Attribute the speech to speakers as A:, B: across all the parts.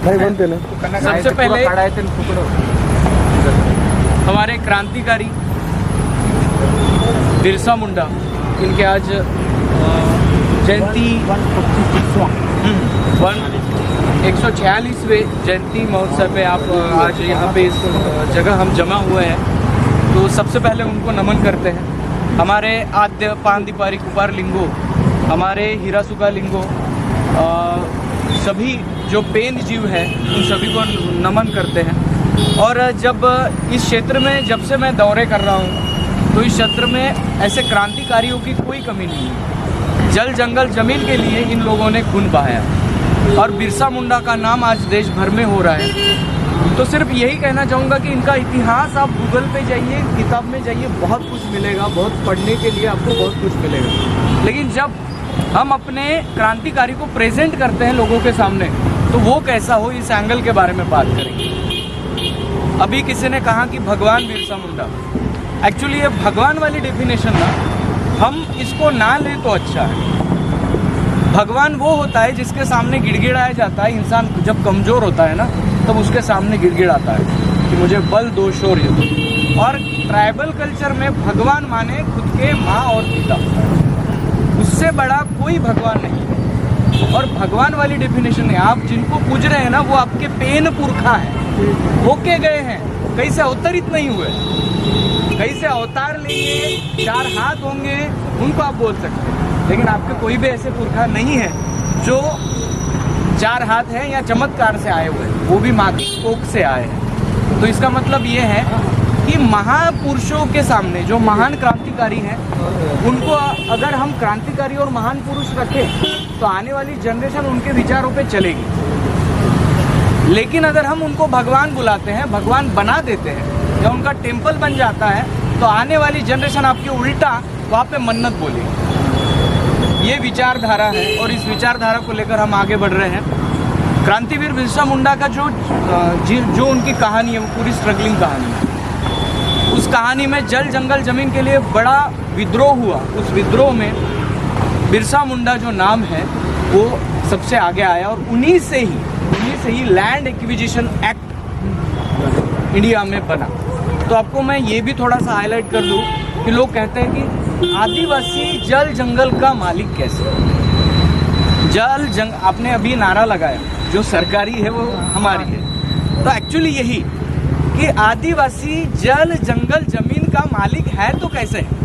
A: सबसे पहले हमारे क्रांतिकारी बिरसा मुंडा, इनके आज जयंती 146वें जयंती महोत्सव पे आप आज यहाँ पे इस जगह हम जमा हुए हैं, तो सबसे पहले उनको नमन करते हैं। हमारे आद्य पांदीपारी कुपार लिंगो, हमारे हीरासुका लिंगो, सभी जो पेन जीव है उन सभी को नमन करते हैं। और जब इस क्षेत्र में जब से मैं दौरे कर रहा हूँ तो इस क्षेत्र में ऐसे क्रांतिकारियों की कोई कमी नहीं है। जल जंगल जमीन के लिए इन लोगों ने खून बहाया और बिरसा मुंडा का नाम आज देश भर में हो रहा है। तो सिर्फ यही कहना चाहूँगा कि इनका इतिहास आप गूगल पे जाइए, किताब में जाइए, बहुत कुछ मिलेगा, बहुत पढ़ने के लिए आपको बहुत कुछ मिलेगा। लेकिन जब हम अपने क्रांतिकारी को प्रेजेंट करते हैं लोगों के सामने, तो वो कैसा हो, इस एंगल के बारे में बात करेंगे। अभी किसी ने कहा कि भगवान बिरसा मुंडा, एक्चुअली ये भगवान वाली डेफिनेशन ना, हम इसको ना लें तो अच्छा है। भगवान वो होता है जिसके सामने गिड़गिड़ाया जाता है। इंसान जब कमज़ोर होता है ना, तब उसके सामने गिड़गिड़ाता है कि मुझे बल दो, शौर्य दो। और ट्राइबल कल्चर में भगवान माने खुद के माँ और पिता, उससे बड़ा कोई भगवान नहीं है। और भगवान वाली डेफिनेशन है, आप जिनको पूज रहे हैं ना, वो आपके पेन पुरखा हैं, होके गए हैं, कहीं से अवतरित नहीं हुए। कहीं से अवतार लेंगे, 4 हाथ होंगे, उनको आप बोल सकते हैं। लेकिन आपके कोई भी ऐसे पुरखा नहीं है जो 4 हाथ हैं या चमत्कार से आए हुए हैं, वो भी माँ की कोख से आए हैं। तो इसका मतलब ये है कि महापुरुषों के सामने जो महान क्रांतिकारी हैं, उनको अगर हम क्रांतिकारी और महान पुरुष रखें तो आने वाली जनरेशन उनके विचारों पे चलेगी। लेकिन अगर हम उनको भगवान बुलाते हैं, भगवान बना देते हैं या उनका टेम्पल बन जाता है, तो आने वाली जनरेशन आपकी उल्टा वहाँ पे मन्नत बोलेगी। ये विचारधारा है और इस विचारधारा को लेकर हम आगे बढ़ रहे हैं। क्रांतिवीर बिरसा मुंडा का जो उनकी कहानी है, वो पूरी स्ट्रगलिंग कहानी है। उस कहानी में जल जंगल जमीन के लिए बड़ा विद्रोह हुआ। उस विद्रोह में बिरसा मुंडा जो नाम है वो सबसे आगे आया और उन्हीं से ही लैंड एक्विजिशन एक्ट इंडिया में बना। तो आपको मैं ये भी थोड़ा सा हाईलाइट कर दूं कि लोग कहते हैं कि आदिवासी जल जंगल का मालिक कैसे। आपने अभी नारा लगाया, जो सरकारी है वो हमारी है। तो एक्चुअली यही कि आदिवासी जल जंगल जमीन का मालिक है तो कैसे है।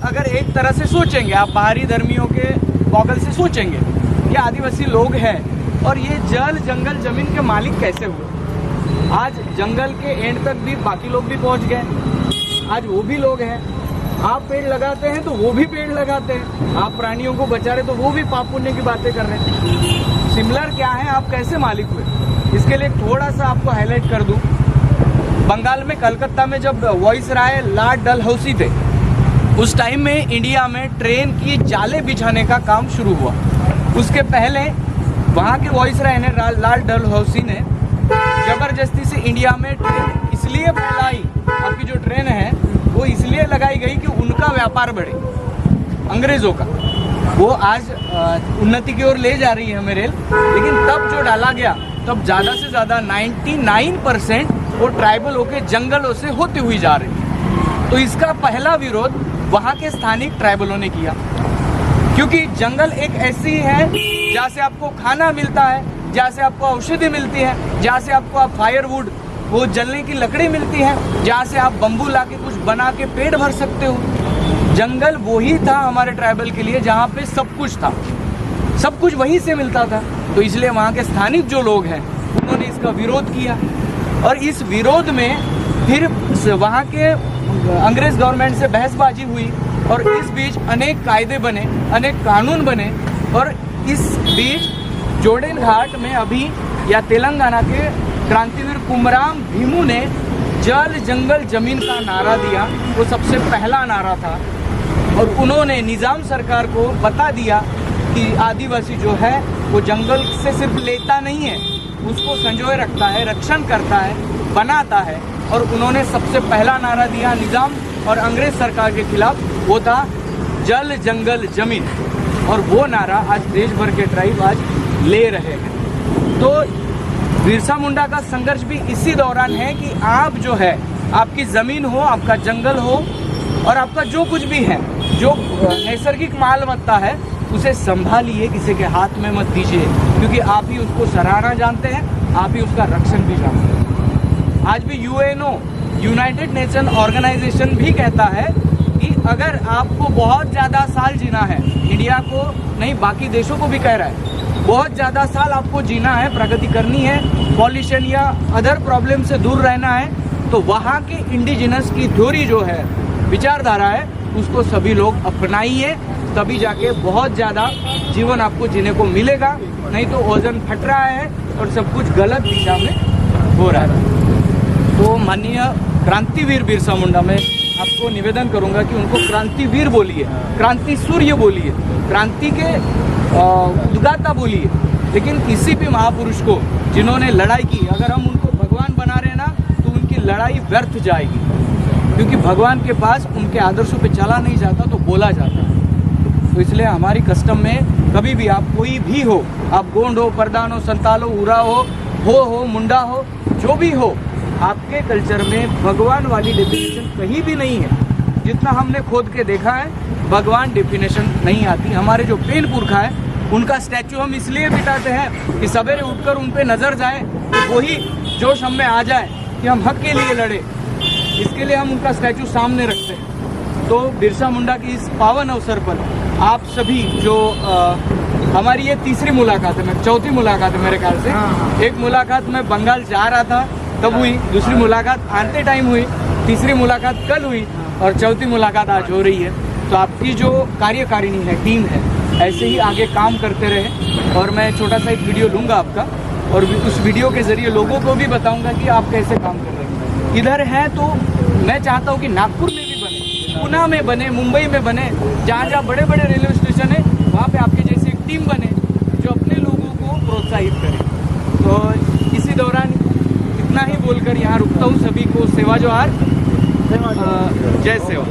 A: अगर एक तरह से सोचेंगे, आप बाहरी धर्मियों के गॉगल से सोचेंगे कि आदिवासी लोग हैं और ये जल जंगल जमीन के मालिक कैसे हुए। आज जंगल के एंड तक भी बाकी लोग भी पहुंच गए, आज वो भी लोग हैं। आप पेड़ लगाते हैं तो वो भी पेड़ लगाते हैं, आप प्राणियों को बचा रहे तो वो भी पाप पुण्य की बातें कर रहे हैं। सिमिलर क्या है, आप कैसे मालिक हुए, इसके लिए थोड़ा सा आपको हाईलाइट कर दूं। बंगाल में कलकत्ता में जब वाइसराय लॉर्ड डलहौसी थे, उस टाइम में इंडिया में ट्रेन की जाले बिछाने का काम शुरू हुआ। उसके पहले वहाँ के वाइसराय ने, लॉर्ड डलहौसी ने ज़बरदस्ती से इंडिया में ट्रेन इसलिए फैलाई, आपकी जो ट्रेन है वो इसलिए लगाई गई कि उनका व्यापार बढ़े, अंग्रेज़ों का। वो आज उन्नति की ओर ले जा रही है हमें रेल, लेकिन तब जो डाला गया, तब ज़्यादा से ज़्यादा 99% वो ट्राइबल होके जंगलों से होती हुई जा रही है। तो इसका पहला विरोध वहाँ के स्थानिक ट्राइबलों ने किया, क्योंकि जंगल एक ऐसी है जहाँ से आपको खाना मिलता है, जहाँ से आपको औषधि मिलती है, जहाँ से आपको आप फायरवुड, वो जलने की लकड़ी मिलती है, जहाँ से आप बम्बू ला के कुछ बना के पेट भर सकते हो। जंगल वही था हमारे ट्राइबल के लिए जहाँ पे सब कुछ था, सब कुछ वहीं से मिलता था। तो इसलिए वहाँ के स्थानिक जो लोग हैं उन्होंने इसका विरोध किया और इस विरोध में फिर वहाँ के अंग्रेज़ गवर्नमेंट से बहसबाजी हुई और इस बीच अनेक कायदे बने, अनेक कानून बने। और इस बीच जोडेन घाट में अभी या तेलंगाना के क्रांतिवीर कुमराम भीमू ने जल जंगल जमीन का नारा दिया। वो सबसे पहला नारा था और उन्होंने निज़ाम सरकार को बता दिया कि आदिवासी जो है वो जंगल से सिर्फ लेता नहीं है, उसको संजोए रखता है, रक्षण करता है, बनाता है। और उन्होंने सबसे पहला नारा दिया निज़ाम और अंग्रेज़ सरकार के खिलाफ, वो था जल जंगल जमीन। और वो नारा आज देश भर के ट्राइब आज ले रहे हैं। तो बिरसा मुंडा का संघर्ष भी इसी दौरान है कि आप जो है, आपकी ज़मीन हो, आपका जंगल हो और आपका जो कुछ भी है, जो नैसर्गिक मालमत्ता है, उसे संभालिए, किसी के हाथ में मत दीजिए, क्योंकि आप ही उसको सराहना जानते हैं, आप ही उसका रक्षण भी जानते हैं। आज भी यूएनओ, यूनाइटेड नेशन ऑर्गेनाइजेशन भी कहता है कि अगर आपको बहुत ज़्यादा साल जीना है, इंडिया को नहीं बाकी देशों को भी कह रहा है, बहुत ज़्यादा साल आपको जीना है, प्रगति करनी है, पॉल्यूशन या अदर प्रॉब्लम से दूर रहना है, तो वहाँ के इंडिजिनस की थ्योरी जो है, विचारधारा है, उसको सभी लोग अपनाइए, तभी जाके बहुत ज़्यादा जीवन आपको जीने को मिलेगा। नहीं तो ओजन फट रहा है और सब कुछ गलत दिशा में हो रहा है। तो माननीय क्रांतिवीर बिरसा मुंडा, मैं आपको निवेदन करूंगा कि उनको क्रांतिवीर बोलिए, क्रांति सूर्य बोलिए, क्रांति के उद्गाता बोलिए, लेकिन किसी भी महापुरुष को जिन्होंने लड़ाई की, अगर हम उनको भगवान बना रहे हैं ना, तो उनकी लड़ाई व्यर्थ जाएगी, क्योंकि भगवान के पास उनके आदर्शों पे चला नहीं जाता तो बोला जाता है। तो इसलिए हमारी कस्टम में कभी भी आप कोई भी हो, आप गोंड हो, प्रधान हो, संताल हो, उरा हो, मुंडा हो, जो भी हो, आपके कल्चर में भगवान वाली डेफिनेशन कहीं भी नहीं है। जितना हमने खोद के देखा है, भगवान डेफिनेशन नहीं आती। हमारे जो पेन पुरखा है, उनका स्टैचू हम इसलिए बिठाते हैं कि सवेरे उठकर उन पे नज़र जाए तो वही जोश हम में आ जाए कि हम हक के लिए लड़े। इसके लिए हम उनका स्टैचू सामने रखते हैं। तो बिरसा मुंडा की इस पावन अवसर पर आप सभी जो हमारी ये तीसरी मुलाकात है, चौथी मुलाकात है मेरे ख्याल से। एक मुलाकात मैं बंगाल जा रहा था तब हुई, दूसरी मुलाकात आते टाइम हुई, तीसरी मुलाकात कल हुई और चौथी मुलाकात आज हो रही है। तो आपकी जो कार्यकारिणी है, टीम है, ऐसे ही आगे काम करते रहे। और मैं छोटा सा एक वीडियो लूँगा आपका, और उस वीडियो के ज़रिए लोगों को भी बताऊँगा कि आप कैसे काम कर रहे हैं। इधर हैं तो मैं चाहता हूँ कि नागपुर में भी बने, पुणे में बने, मुंबई में बने, जहाँ जहाँ बड़े बड़े रेलवे स्टेशन है, वहाँ पे आपके जैसी एक टीम बने जो अपने लोगों को प्रोत्साहित करे। तो इसी दौरान इतना ही बोलकर यहाँ रुकता हूँ। सभी को सेवा जोहार, जय सेवा।